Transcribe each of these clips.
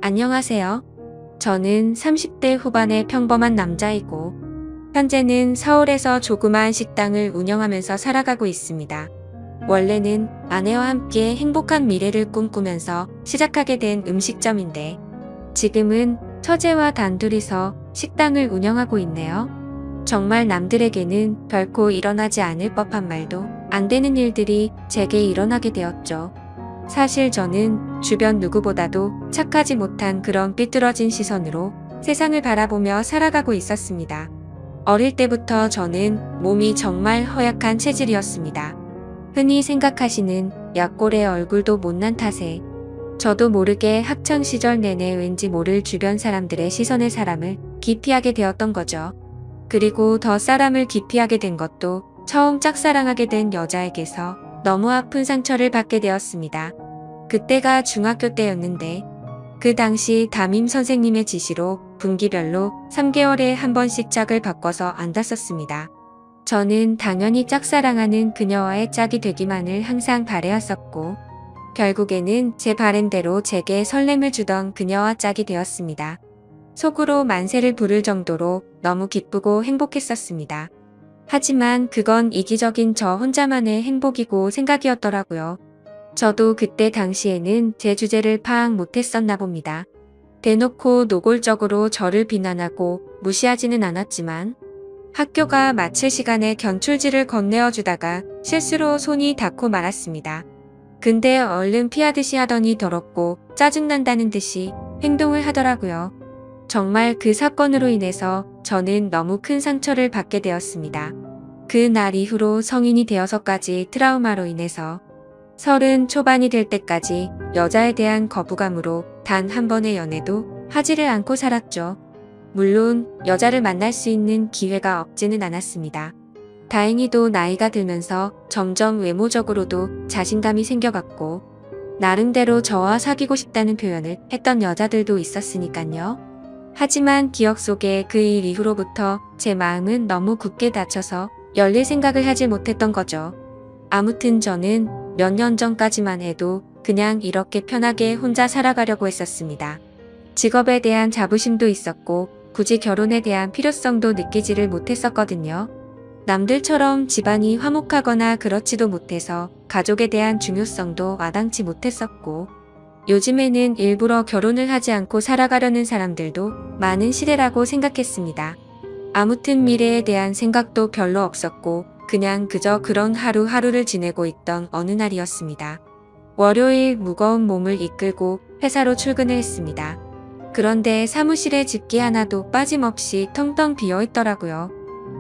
안녕하세요. 저는 30대 후반의 평범한 남자이고, 현재는 서울에서 조그마한 식당을 운영하면서 살아가고 있습니다. 원래는 아내와 함께 행복한 미래를 꿈꾸면서 시작하게 된 음식점인데, 지금은 처제와 단둘이서 식당을 운영하고 있네요. 정말 남들에게는 결코 일어나지 않을 법한 말도 안 되는 일들이 제게 일어나게 되었죠. 사실 저는 주변 누구보다도 착하지 못한 그런 삐뚤어진 시선으로 세상을 바라보며 살아가고 있었습니다. 어릴 때부터 저는 몸이 정말 허약한 체질이었습니다. 흔히 생각하시는 약골의 얼굴도 못난 탓에 저도 모르게 학창시절 내내 왠지 모를 주변 사람들의 시선의 사람을 기피하게 되었던 거죠. 그리고 더 사람을 기피하게 된 것도 처음 짝사랑하게 된 여자에게서 너무 아픈 상처를 받게 되었습니다. 그때가 중학교 때였는데 그 당시 담임 선생님의 지시로 분기별로 3개월에 한 번씩 짝을 바꿔서 앉았었습니다. 저는 당연히 짝사랑하는 그녀와의 짝이 되기만을 항상 바라였었고 결국에는 제 바램대로 제게 설렘을 주던 그녀와 짝이 되었습니다. 속으로 만세를 부를 정도로 너무 기쁘고 행복했었습니다. 하지만 그건 이기적인 저 혼자만의 행복이고 생각이었더라고요. 저도 그때 당시에는 제 주제를 파악 못했었나 봅니다. 대놓고 노골적으로 저를 비난하고 무시하지는 않았지만 학교가 마칠 시간에 견출지를 건네어 주다가 실수로 손이 닿고 말았습니다. 근데 얼른 피하듯이 하더니 더럽고 짜증난다는 듯이 행동을 하더라고요. 정말 그 사건으로 인해서 저는 너무 큰 상처를 받게 되었습니다. 그날 이후로 성인이 되어서까지 트라우마로 인해서 30 초반이 될 때까지 여자에 대한 거부감으로 단 한 번의 연애도 하지를 않고 살았죠. 물론 여자를 만날 수 있는 기회가 없지는 않았습니다. 다행히도 나이가 들면서 점점 외모적으로도 자신감이 생겨갔고 나름대로 저와 사귀고 싶다는 표현을 했던 여자들도 있었으니깐요. 하지만 기억 속에 그 일 이후로부터 제 마음은 너무 굳게 닫혀서 열릴 생각을 하지 못했던 거죠. 아무튼 저는 몇 년 전까지만 해도 그냥 이렇게 편하게 혼자 살아가려고 했었습니다. 직업에 대한 자부심도 있었고 굳이 결혼에 대한 필요성도 느끼지를 못했었거든요. 남들처럼 집안이 화목하거나 그렇지도 못해서 가족에 대한 중요성도 와닿지 못했었고 요즘에는 일부러 결혼을 하지 않고 살아가려는 사람들도 많은 시대라고 생각했습니다. 아무튼 미래에 대한 생각도 별로 없었고 그냥 그저 그런 하루하루를 지내고 있던 어느 날이었습니다. 월요일 무거운 몸을 이끌고 회사로 출근을 했습니다. 그런데 사무실에 집기 하나도 빠짐없이 텅텅 비어 있더라고요.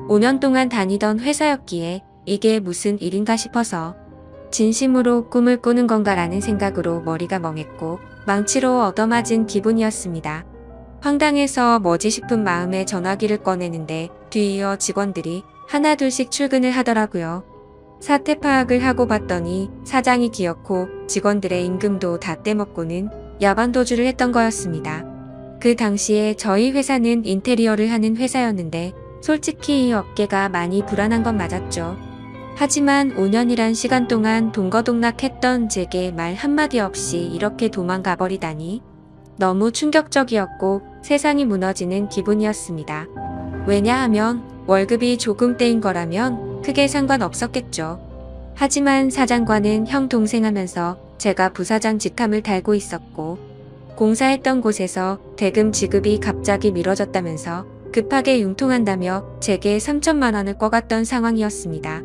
5년 동안 다니던 회사였기에 이게 무슨 일인가 싶어서 진심으로 꿈을 꾸는 건가라는 생각으로 머리가 멍했고 망치로 얻어맞은 기분이었습니다. 황당해서 뭐지 싶은 마음에 전화기를 꺼내는데 뒤이어 직원들이 하나둘씩 출근을 하더라고요. 사태 파악을 하고 봤더니 사장이 기어코 직원들의 임금도 다 떼먹고는 야반도주를 했던 거였습니다. 그 당시에 저희 회사는 인테리어를 하는 회사였는데 솔직히 이 업계가 많이 불안한 건 맞았죠. 하지만 5년이란 시간 동안 동거동락했던 제게 말 한마디 없이 이렇게 도망가 버리다니 너무 충격적이었고 세상이 무너지는 기분이었습니다. 왜냐하면 월급이 조금 떼인 거라면 크게 상관없었겠죠. 하지만 사장과는 형 동생 하면서 제가 부사장 직함을 달고 있었고 공사했던 곳에서 대금 지급이 갑자기 미뤄졌다면서 급하게 융통한다며 제게 3천만 원을 꿔갔던 상황이었습니다.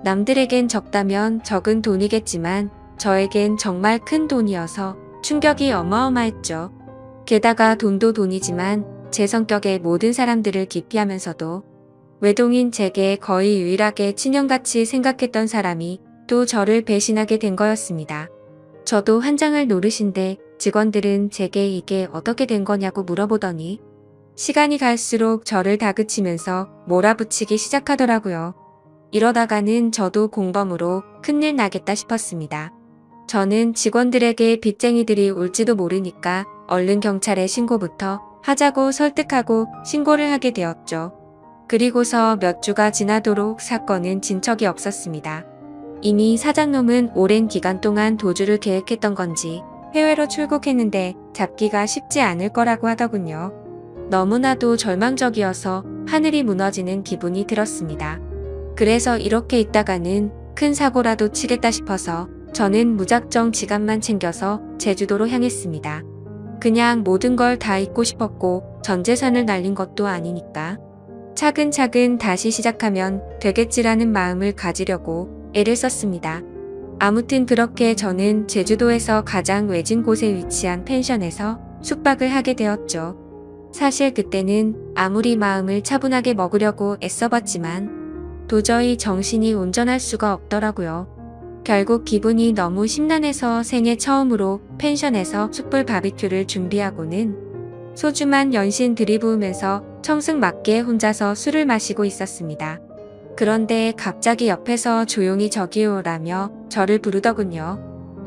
남들에겐 적다면 적은 돈이겠지만 저에겐 정말 큰 돈이어서 충격이 어마어마했죠. 게다가 돈도 돈이지만 제 성격에 모든 사람들을 기피하면서도 외동인 제게 거의 유일하게 친형같이 생각했던 사람이 또 저를 배신하게 된 거였습니다. 저도 환장할 노릇인데 직원들은 제게 이게 어떻게 된 거냐고 물어보더니 시간이 갈수록 저를 다그치면서 몰아붙이기 시작하더라고요. 이러다가는 저도 공범으로 큰일 나겠다 싶었습니다. 저는 직원들에게 빚쟁이들이 올지도 모르니까 얼른 경찰에 신고부터 하자고 설득하고 신고를 하게 되었죠. 그리고서 몇 주가 지나도록 사건은 진척이 없었습니다. 이미 사장놈은 오랜 기간 동안 도주를 계획했던 건지 해외로 출국했는데 잡기가 쉽지 않을 거라고 하더군요. 너무나도 절망적이어서 하늘이 무너지는 기분이 들었습니다. 그래서 이렇게 있다가는 큰 사고라도 치겠다 싶어서 저는 무작정 지갑만 챙겨서 제주도로 향했습니다. 그냥 모든 걸 다 잊고 싶었고 전 재산을 날린 것도 아니니까 차근차근 다시 시작하면 되겠지라는 마음을 가지려고 애를 썼습니다. 아무튼 그렇게 저는 제주도에서 가장 외진 곳에 위치한 펜션에서 숙박을 하게 되었죠. 사실 그때는 아무리 마음을 차분하게 먹으려고 애써봤지만 도저히 정신이 온전할 수가 없더라고요. 결국 기분이 너무 심란해서 생애 처음으로 펜션에서 숯불 바비큐를 준비하고는 소주만 연신 들이부으면서 청승맞게 혼자서 술을 마시고 있었습니다. 그런데 갑자기 옆에서 조용히 저기요라며 저를 부르더군요.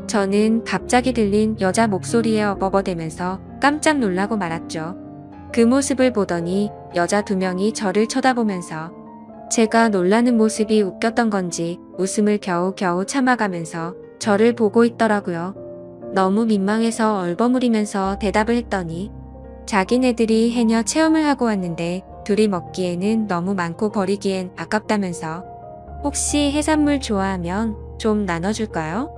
저는 갑자기 들린 여자 목소리에 어버버대면서 깜짝 놀라고 말았죠. 그 모습을 보더니 여자 2명이 저를 쳐다보면서 제가 놀라는 모습이 웃겼던 건지 웃음을 겨우겨우 참아가면서 저를 보고 있더라고요. 너무 민망해서 얼버무리면서 대답을 했더니 자기네들이 해녀 체험을 하고 왔는데 둘이 먹기에는 너무 많고 버리기엔 아깝다면서 혹시 해산물 좋아하면 좀 나눠줄까요?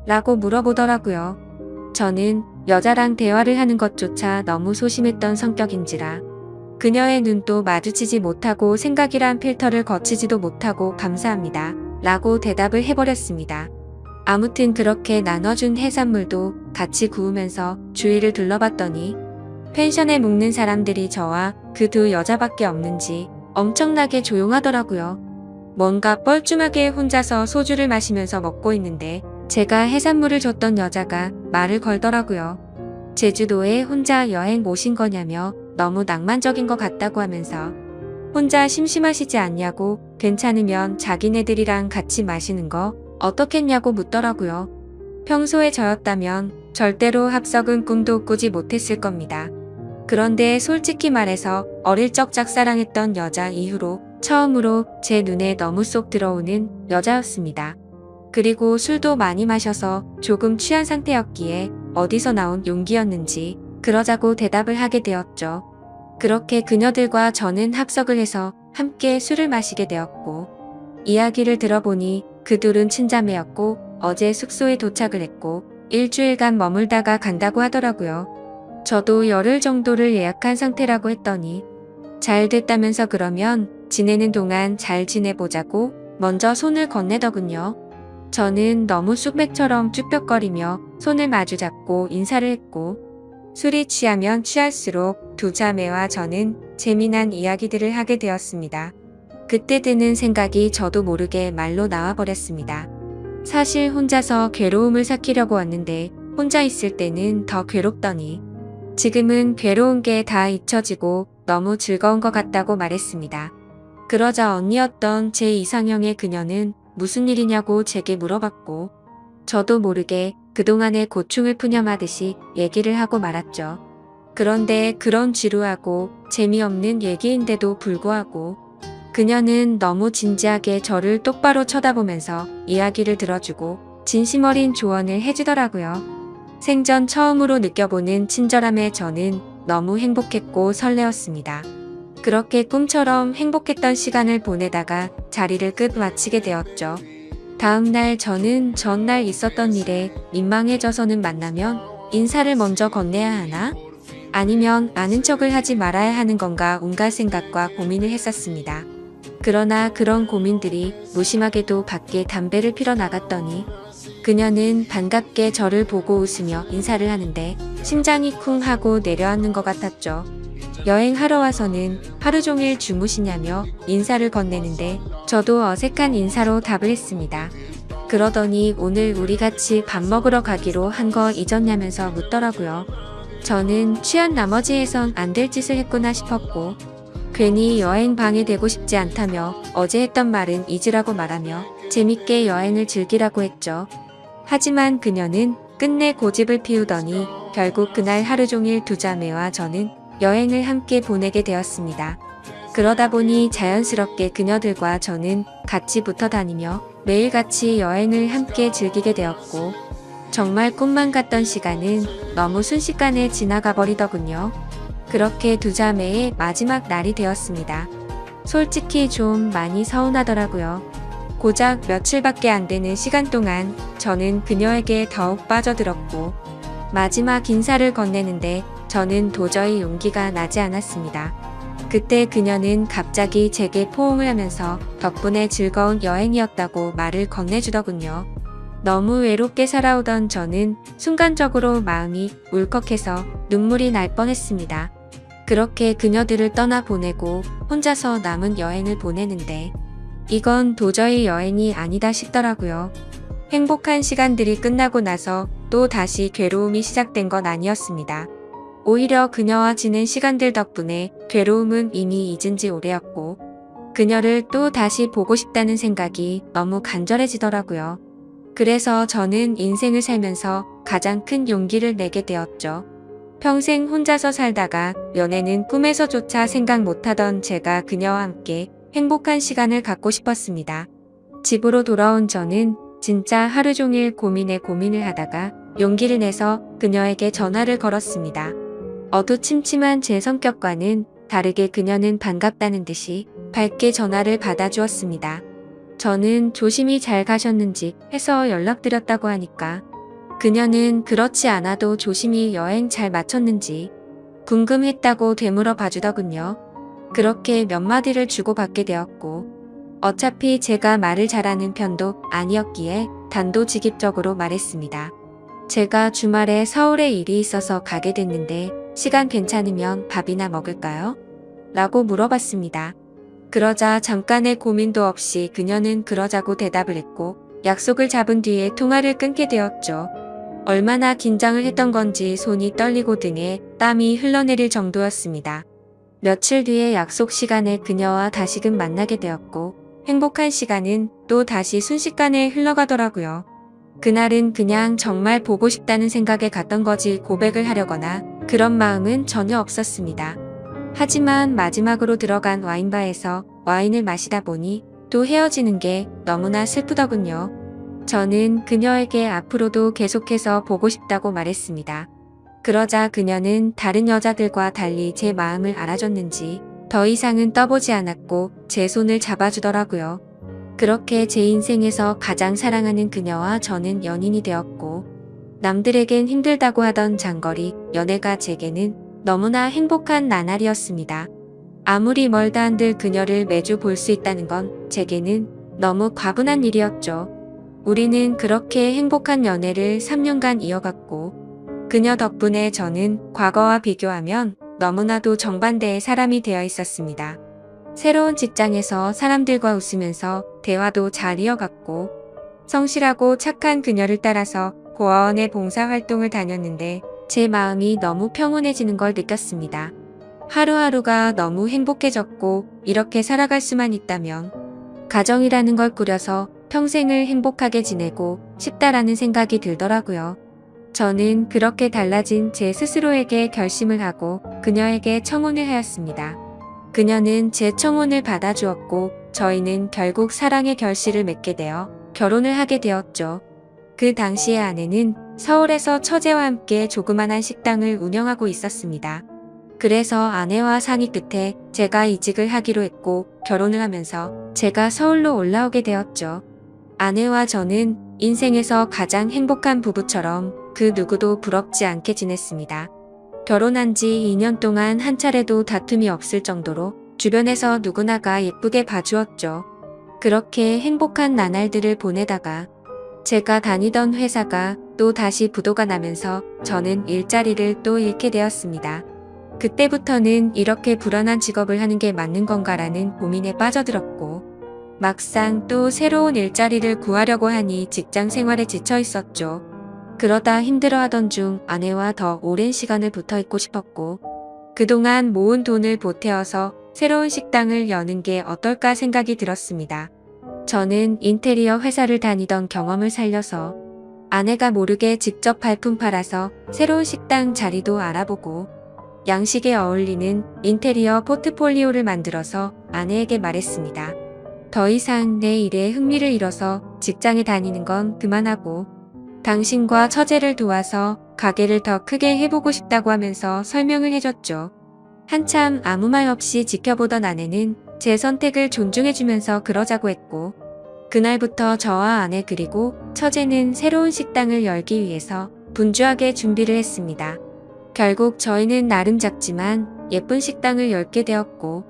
라고 물어보더라고요. 저는 여자랑 대화를 하는 것조차 너무 소심했던 성격인지라 그녀의 눈도 마주치지 못하고 생각이란 필터를 거치지도 못하고 감사합니다. 라고 대답을 해버렸습니다. 아무튼 그렇게 나눠준 해산물도 같이 구우면서 주위를 둘러봤더니 펜션에 묵는 사람들이 저와 그 2 여자밖에 없는지 엄청나게 조용하더라고요. 뭔가 뻘쭘하게 혼자서 소주를 마시면서 먹고 있는데 제가 해산물을 줬던 여자가 말을 걸더라고요. 제주도에 혼자 여행 오신 거냐며 너무 낭만적인 것 같다고 하면서 혼자 심심하시지 않냐고 괜찮으면 자기네들이랑 같이 마시는 거 어떻겠냐고 묻더라고요. 평소에 저였다면 절대로 합석은 꿈도 꾸지 못했을 겁니다. 그런데 솔직히 말해서 어릴 적 짝사랑했던 여자 이후로 처음으로 제 눈에 너무 쏙 들어오는 여자였습니다. 그리고 술도 많이 마셔서 조금 취한 상태였기에 어디서 나온 용기였는지 그러자고 대답을 하게 되었죠. 그렇게 그녀들과 저는 합석을 해서 함께 술을 마시게 되었고 이야기를 들어보니 그 2은 친자매였고 어제 숙소에 도착을 했고 일주일간 머물다가 간다고 하더라고요. 저도 열흘 정도를 예약한 상태라고 했더니 잘 됐다면서 그러면 지내는 동안 잘 지내보자고 먼저 손을 건네더군요. 저는 너무 쑥맥처럼 쭈뼛거리며 손을 마주잡고 인사를 했고 술이 취하면 취할수록 2 자매와 저는 재미난 이야기들을 하게 되었습니다. 그때 드는 생각이 저도 모르게 말로 나와버렸습니다. 사실 혼자서 괴로움을 삭히려고 왔는데 혼자 있을 때는 더 괴롭더니 지금은 괴로운 게 다 잊혀지고 너무 즐거운 것 같다고 말했습니다. 그러자 언니였던 제 이상형의 그녀는 무슨 일이냐고 제게 물어봤고 저도 모르게 그동안의 고충을 푸념하듯이 얘기를 하고 말았죠. 그런데 그런 지루하고 재미없는 얘기인데도 불구하고 그녀는 너무 진지하게 저를 똑바로 쳐다보면서 이야기를 들어주고 진심 어린 조언을 해주더라고요. 생전 처음으로 느껴보는 친절함에 저는 너무 행복했고 설레었습니다. 그렇게 꿈처럼 행복했던 시간을 보내다가 자리를 끝 마치게 되었죠. 다음날 저는 전날 있었던 일에 민망해져서는 만나면 인사를 먼저 건네야 하나? 아니면 아는 척을 하지 말아야 하는 건가 온갖 생각과 고민을 했었습니다. 그러나 그런 고민들이 무심하게도 밖에 담배를 피러 나갔더니 그녀는 반갑게 저를 보고 웃으며 인사를 하는데 심장이 쿵 하고 내려앉는 것 같았죠. 여행하러 와서는 하루 종일 주무시냐며 인사를 건네는데 저도 어색한 인사로 답을 했습니다. 그러더니 오늘 우리 같이 밥 먹으러 가기로 한 거 잊었냐면서 묻더라고요. 저는 취한 나머지에선 안 될 짓을 했구나 싶었고 괜히 여행 방해되고 싶지 않다며 어제 했던 말은 잊으라고 말하며 재밌게 여행을 즐기라고 했죠. 하지만 그녀는 끝내 고집을 피우더니 결국 그날 하루 종일 2 자매와 저는 여행을 함께 보내게 되었습니다. 그러다 보니 자연스럽게 그녀들과 저는 같이 붙어 다니며 매일같이 여행을 함께 즐기게 되었고 정말 꿈만 같던 시간은 너무 순식간에 지나가 버리더군요. 그렇게 두 자매의 마지막 날이 되었습니다. 솔직히 좀 많이 서운하더라고요. 고작 며칠밖에 안 되는 시간 동안 저는 그녀에게 더욱 빠져들었고 마지막 인사를 건네는데 저는 도저히 용기가 나지 않았습니다. 그때 그녀는 갑자기 제게 포옹을 하면서 덕분에 즐거운 여행이었다고 말을 건네주더군요. 너무 외롭게 살아오던 저는 순간적으로 마음이 울컥해서 눈물이 날 뻔했습니다. 그렇게 그녀들을 떠나보내고 혼자서 남은 여행을 보내는데 이건 도저히 여행이 아니다 싶더라고요. 행복한 시간들이 끝나고 나서 또 다시 괴로움이 시작된 건 아니었습니다. 오히려 그녀와 지낸 시간들 덕분에 괴로움은 이미 잊은 지 오래였고 그녀를 또 다시 보고 싶다는 생각이 너무 간절해지더라고요. 그래서 저는 인생을 살면서 가장 큰 용기를 내게 되었죠. 평생 혼자서 살다가 연애는 꿈에서조차 생각 못하던 제가 그녀와 함께 행복한 시간을 갖고 싶었습니다. 집으로 돌아온 저는 진짜 하루 종일 고민을 하다가 용기를 내서 그녀에게 전화를 걸었습니다. 어두침침한 제 성격과는 다르게 그녀는 반갑다는 듯이 밝게 전화를 받아주었습니다. 저는 조심히 잘 가셨는지 해서 연락드렸다고 하니까 그녀는 그렇지 않아도 조심히 여행 잘 마쳤는지 궁금했다고 되물어 봐주더군요. 그렇게 몇 마디를 주고받게 되었고 어차피 제가 말을 잘하는 편도 아니었기에 단도직입적으로 말했습니다. 제가 주말에 서울에 일이 있어서 가게 됐는데 시간 괜찮으면 밥이나 먹을까요? 라고 물어봤습니다. 그러자 잠깐의 고민도 없이 그녀는 그러자고 대답을 했고 약속을 잡은 뒤에 통화를 끊게 되었죠. 얼마나 긴장을 했던 건지 손이 떨리고 등에 땀이 흘러내릴 정도였습니다. 며칠 뒤에 약속 시간에 그녀와 다시금 만나게 되었고 행복한 시간은 또 다시 순식간에 흘러가더라고요. 그날은 그냥 정말 보고 싶다는 생각에 갔던 거지 고백을 하려거나 그런 마음은 전혀 없었습니다. 하지만 마지막으로 들어간 와인바에서 와인을 마시다 보니 또 헤어지는 게 너무나 슬프더군요. 저는 그녀에게 앞으로도 계속해서 보고 싶다고 말했습니다. 그러자 그녀는 다른 여자들과 달리 제 마음을 알아줬는지 더 이상은 떠보지 않았고 제 손을 잡아주더라고요. 그렇게 제 인생에서 가장 사랑하는 그녀와 저는 연인이 되었고 남들에겐 힘들다고 하던 장거리 연애가 제게는 너무나 행복한 나날이었습니다. 아무리 멀다 한들 그녀를 매주 볼 수 있다는 건 제게는 너무 과분한 일이었죠. 우리는 그렇게 행복한 연애를 3년간 이어갔고 그녀 덕분에 저는 과거와 비교하면 너무나도 정반대의 사람이 되어 있었습니다. 새로운 직장에서 사람들과 웃으면서 대화도 잘 이어갔고 성실하고 착한 그녀를 따라서 고아원에 봉사활동을 다녔는데 제 마음이 너무 평온해지는 걸 느꼈습니다. 하루하루가 너무 행복해졌고 이렇게 살아갈 수만 있다면 가정이라는 걸 꾸려서 평생을 행복하게 지내고 싶다라는 생각이 들더라고요. 저는 그렇게 달라진 제 스스로에게 결심을 하고 그녀에게 청혼을 하였습니다. 그녀는 제 청혼을 받아주었고 저희는 결국 사랑의 결실을 맺게 되어 결혼을 하게 되었죠. 그 당시의 아내는 서울에서 처제와 함께 조그만한 식당을 운영하고 있었습니다. 그래서 아내와 상의 끝에 제가 이직을 하기로 했고 결혼을 하면서 제가 서울로 올라오게 되었죠. 아내와 저는 인생에서 가장 행복한 부부처럼 그 누구도 부럽지 않게 지냈습니다. 결혼한 지 2년 동안 한 차례도 다툼이 없을 정도로 주변에서 누구나가 예쁘게 봐주었죠. 그렇게 행복한 나날들을 보내다가 제가 다니던 회사가 또 다시 부도가 나면서 저는 일자리를 또 잃게 되었습니다. 그때부터는 이렇게 불안한 직업을 하는 게 맞는 건가라는 고민에 빠져들었고 막상 또 새로운 일자리를 구하려고 하니 직장 생활에 지쳐 있었죠. 그러다 힘들어하던 중 아내와 더 오랜 시간을 붙어 있고 싶었고 그동안 모은 돈을 보태어서 새로운 식당을 여는 게 어떨까 생각이 들었습니다. 저는 인테리어 회사를 다니던 경험을 살려서 아내가 모르게 직접 발품 팔아서 새로운 식당 자리도 알아보고 양식에 어울리는 인테리어 포트폴리오를 만들어서 아내에게 말했습니다. 더 이상 내 일에 흥미를 잃어서 직장에 다니는 건 그만하고 당신과 처제를 도와서 가게를 더 크게 해보고 싶다고 하면서 설명을 해줬죠. 한참 아무 말 없이 지켜보던 아내는 제 선택을 존중해주면서 그러자고 했고, 그날부터 저와 아내 그리고 처제는 새로운 식당을 열기 위해서 분주하게 준비를 했습니다. 결국 저희는 나름 작지만 예쁜 식당을 열게 되었고,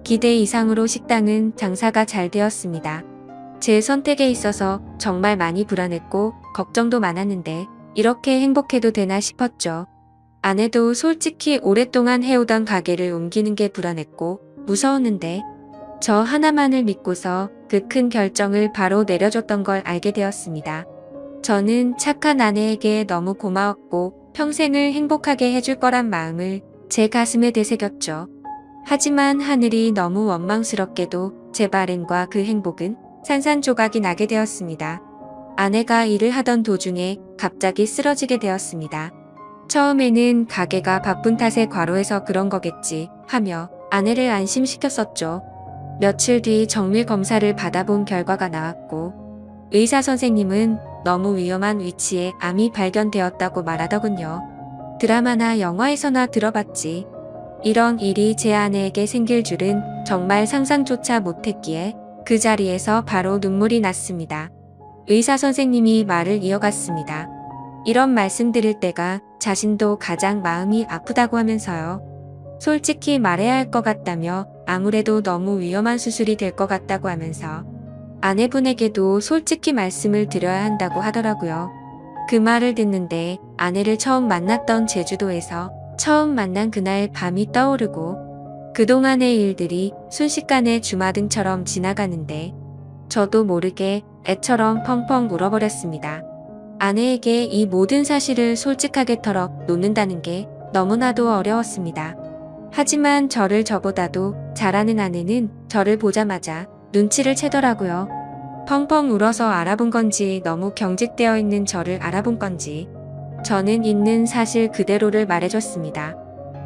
기대 이상으로 식당은 장사가 잘 되었습니다. 제 선택에 있어서 정말 많이 불안했고 걱정도 많았는데 이렇게 행복해도 되나 싶었죠. 아내도 솔직히 오랫동안 해오던 가게를 옮기는 게 불안했고 무서웠는데 저 하나만을 믿고서 그 큰 결정을 바로 내려줬던 걸 알게 되었습니다. 저는 착한 아내에게 너무 고마웠고 평생을 행복하게 해줄 거란 마음을 제 가슴에 되새겼죠. 하지만 하늘이 너무 원망스럽게도 제 바램과 그 행복은 산산조각이 나게 되었습니다. 아내가 일을 하던 도중에 갑자기 쓰러지게 되었습니다. 처음에는 가게가 바쁜 탓에 과로해서 그런 거겠지 하며 아내를 안심시켰었죠. 며칠 뒤 정밀 검사를 받아본 결과가 나왔고 의사 선생님은 너무 위험한 위치에 암이 발견되었다고 말하더군요. 드라마나 영화에서나 들어봤지. 이런 일이 제 아내에게 생길 줄은 정말 상상조차 못했기에 그 자리에서 바로 눈물이 났습니다. 의사 선생님이 말을 이어갔습니다. 이런 말씀 드릴 때가 자신도 가장 마음이 아프다고 하면서요. 솔직히 말해야 할 것 같다며 아무래도 너무 위험한 수술이 될 것 같다고 하면서 아내분에게도 솔직히 말씀을 드려야 한다고 하더라고요. 그 말을 듣는데 아내를 처음 만났던 제주도에서 처음 만난 그날 밤이 떠오르고 그동안의 일들이 순식간에 주마등처럼 지나가는데 저도 모르게 애처럼 펑펑 울어버렸습니다. 아내에게 이 모든 사실을 솔직하게 털어 놓는다는 게 너무나도 어려웠습니다. 하지만 저를 저보다도 잘하는 아내는 저를 보자마자 눈치를 채더라고요. 펑펑 울어서 알아본 건지 너무 경직되어 있는 저를 알아본 건지 저는 있는 사실 그대로를 말해줬습니다.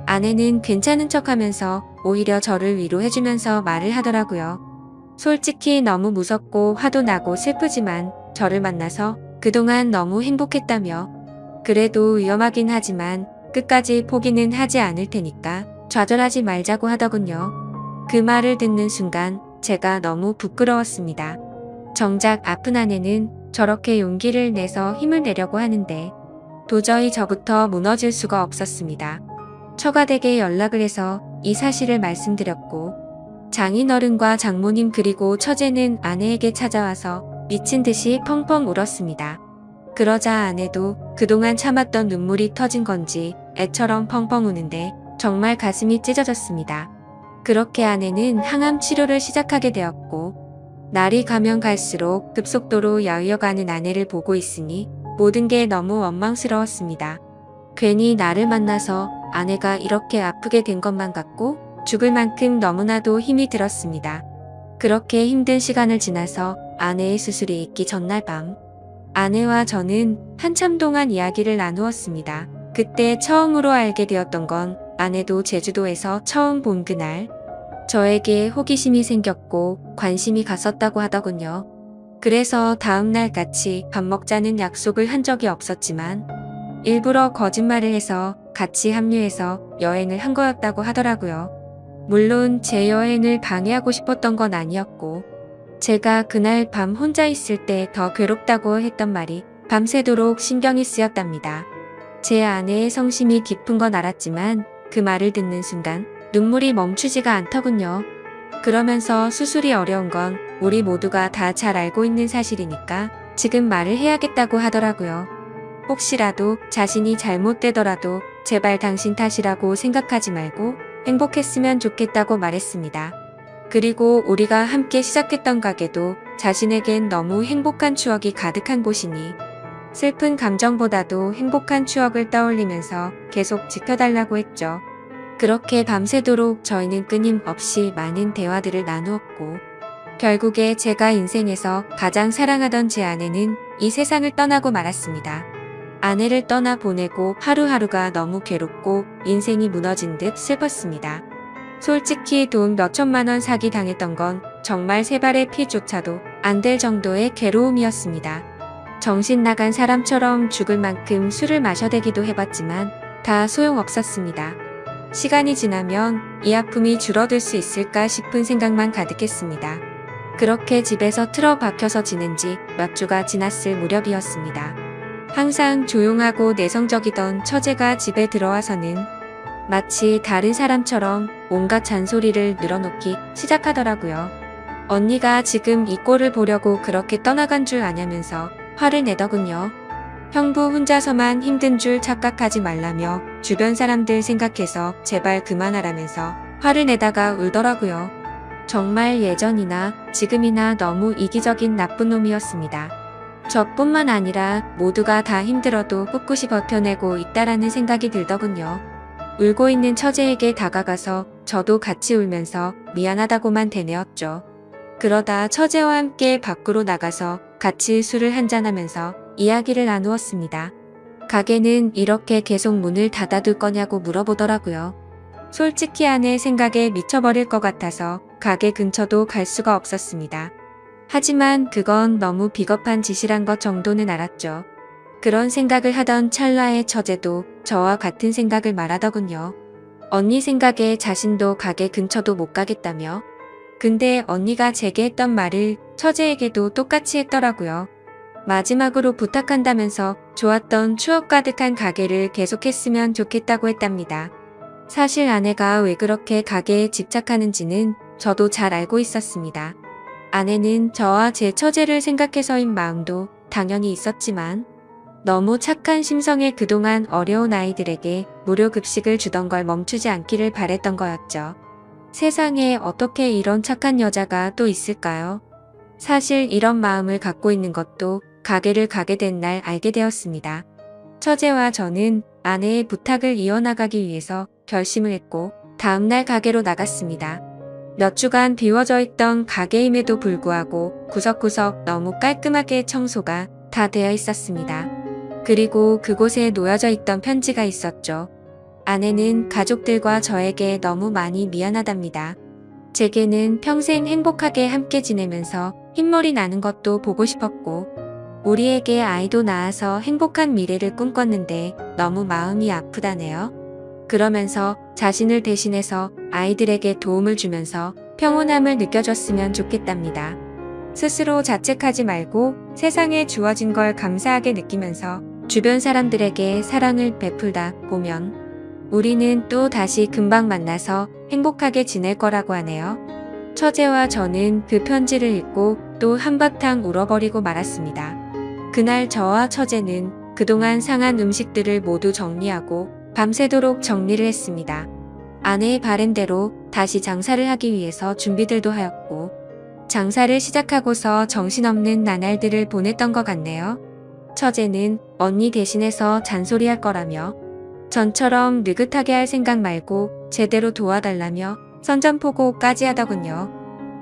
아내는 괜찮은 척하면서 오히려 저를 위로해주면서 말을 하더라고요. 솔직히 너무 무섭고 화도 나고 슬프지만 저를 만나서 그동안 너무 행복했다며 그래도 위험하긴 하지만 끝까지 포기는 하지 않을 테니까 좌절하지 말자고 하더군요. 그 말을 듣는 순간 제가 너무 부끄러웠습니다. 정작 아픈 아내는 저렇게 용기를 내서 힘을 내려고 하는데 도저히 저부터 무너질 수가 없었습니다. 처가댁에 연락을 해서 이 사실을 말씀드렸고 장인어른과 장모님 그리고 처제는 아내에게 찾아와서 미친 듯이 펑펑 울었습니다. 그러자 아내도 그동안 참았던 눈물이 터진 건지 애처럼 펑펑 우는데 정말 가슴이 찢어졌습니다. 그렇게 아내는 항암 치료를 시작하게 되었고 날이 가면 갈수록 급속도로 야위어가는 아내를 보고 있으니 모든 게 너무 원망스러웠습니다. 괜히 나를 만나서 아내가 이렇게 아프게 된 것만 같고 죽을 만큼 너무나도 힘이 들었습니다. 그렇게 힘든 시간을 지나서 아내의 수술이 있기 전날 밤 아내와 저는 한참 동안 이야기를 나누었습니다. 그때 처음으로 알게 되었던 건 아내도 제주도에서 처음 본 그날 저에게 호기심이 생겼고 관심이 갔었다고 하더군요. 그래서 다음날 같이 밥 먹자는 약속을 한 적이 없었지만 일부러 거짓말을 해서 같이 합류해서 여행을 한 거였다고 하더라고요. 물론 제 여행을 방해하고 싶었던 건 아니었고 제가 그날 밤 혼자 있을 때 더 괴롭다고 했던 말이 밤새도록 신경이 쓰였답니다. 제 아내의 성심이 깊은 건 알았지만 그 말을 듣는 순간 눈물이 멈추지가 않더군요. 그러면서 수술이 어려운 건 우리 모두가 다 잘 알고 있는 사실이니까 지금 말을 해야겠다고 하더라고요. 혹시라도 자신이 잘못되더라도 제발 당신 탓이라고 생각하지 말고 행복했으면 좋겠다고 말했습니다. 그리고 우리가 함께 시작했던 가게도 자신에겐 너무 행복한 추억이 가득한 곳이니 슬픈 감정보다도 행복한 추억을 떠올리면서 계속 지켜달라고 했죠. 그렇게 밤새도록 저희는 끊임없이 많은 대화들을 나누었고 결국에 제가 인생에서 가장 사랑하던 제 아내는 이 세상을 떠나고 말았습니다. 아내를 떠나 보내고 하루하루가 너무 괴롭고 인생이 무너진 듯 슬펐습니다. 솔직히 돈 몇천만 원 사기 당했던 건 정말 세 발의 피조차도 안 될 정도의 괴로움이었습니다. 정신 나간 사람처럼 죽을 만큼 술을 마셔대기도 해봤지만 다 소용없었습니다. 시간이 지나면 이 아픔이 줄어들 수 있을까 싶은 생각만 가득했습니다. 그렇게 집에서 틀어박혀서 지낸 지 몇 주가 지났을 무렵이었습니다. 항상 조용하고 내성적이던 처제가 집에 들어와서는 마치 다른 사람처럼 온갖 잔소리를 늘어놓기 시작하더라고요. 언니가 지금 이 꼴을 보려고 그렇게 떠나간 줄 아냐면서 화를 내더군요. 형부 혼자서만 힘든 줄 착각하지 말라며 주변 사람들 생각해서 제발 그만하라면서 화를 내다가 울더라고요. 정말 예전이나 지금이나 너무 이기적인 나쁜 놈이었습니다. 저뿐만 아니라 모두가 다 힘들어도 꿋꿋이 버텨내고 있다라는 생각이 들더군요. 울고 있는 처제에게 다가가서 저도 같이 울면서 미안하다고만 되뇌었죠. 그러다 처제와 함께 밖으로 나가서 같이 술을 한잔하면서 이야기를 나누었습니다. 가게는 이렇게 계속 문을 닫아둘 거냐고 물어보더라고요. 솔직히 아내 생각에 미쳐버릴 것 같아서 가게 근처도 갈 수가 없었습니다. 하지만 그건 너무 비겁한 짓이란 것 정도는 알았죠. 그런 생각을 하던 찰나의 처제도 저와 같은 생각을 말하더군요. 언니 생각에 자신도 가게 근처도 못 가겠다며. 근데 언니가 제게 했던 말을 처제에게도 똑같이 했더라고요. 마지막으로 부탁한다면서 좋았던 추억 가득한 가게를 계속했으면 좋겠다고 했답니다. 사실 아내가 왜 그렇게 가게에 집착하는지는 저도 잘 알고 있었습니다. 아내는 저와 제 처제를 생각해서인 마음도 당연히 있었지만 너무 착한 심성에 그동안 어려운 아이들에게 무료 급식을 주던 걸 멈추지 않기를 바랬던 거였죠. 세상에 어떻게 이런 착한 여자가 또 있을까요? 사실 이런 마음을 갖고 있는 것도 가게를 가게 된 날 알게 되었습니다. 처제와 저는 아내의 부탁을 이어나가기 위해서 결심을 했고 다음날 가게로 나갔습니다. 몇 주간 비워져 있던 가게임에도 불구하고 구석구석 너무 깔끔하게 청소가 다 되어 있었습니다. 그리고 그곳에 놓여져 있던 편지가 있었죠. 아내는 가족들과 저에게 너무 많이 미안하답니다. 제게는 평생 행복하게 함께 지내면서 흰머리 나는 것도 보고 싶었고 우리에게 아이도 낳아서 행복한 미래를 꿈꿨는데 너무 마음이 아프다네요. 그러면서 자신을 대신해서 아이들에게 도움을 주면서 평온함을 느껴줬으면 좋겠답니다. 스스로 자책하지 말고 세상에 주어진 걸 감사하게 느끼면서 주변 사람들에게 사랑을 베풀다 보면 우리는 또 다시 금방 만나서 행복하게 지낼 거라고 하네요. 처제와 저는 그 편지를 읽고 또 한바탕 울어버리고 말았습니다. 그날 저와 처제는 그동안 상한 음식들을 모두 정리하고 밤새도록 정리를 했습니다. 아내의 바램대로 다시 장사를 하기 위해서 준비들도 하였고 장사를 시작하고서 정신없는 나날들을 보냈던 것 같네요. 처제는 언니 대신해서 잔소리할 거라며 전처럼 느긋하게 할 생각 말고 제대로 도와달라며 선전포고까지 하더군요.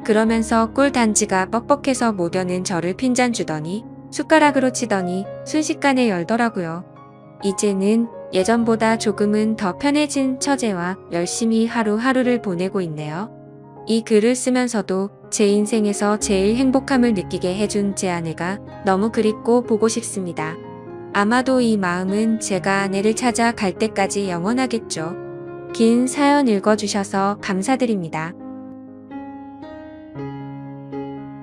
그러면서 꿀단지가 뻑뻑해서 못 여는 저를 핀잔 주더니 숟가락으로 치더니 순식간에 열더라고요. 이제는 예전보다 조금은 더 편해진 처제와 열심히 하루하루를 보내고 있네요. 이 글을 쓰면서도 제 인생에서 제일 행복함을 느끼게 해준 제 아내가 너무 그립고 보고 싶습니다. 아마도 이 마음은 제가 아내를 찾아 갈 때까지 영원하겠죠. 긴 사연 읽어주셔서 감사드립니다.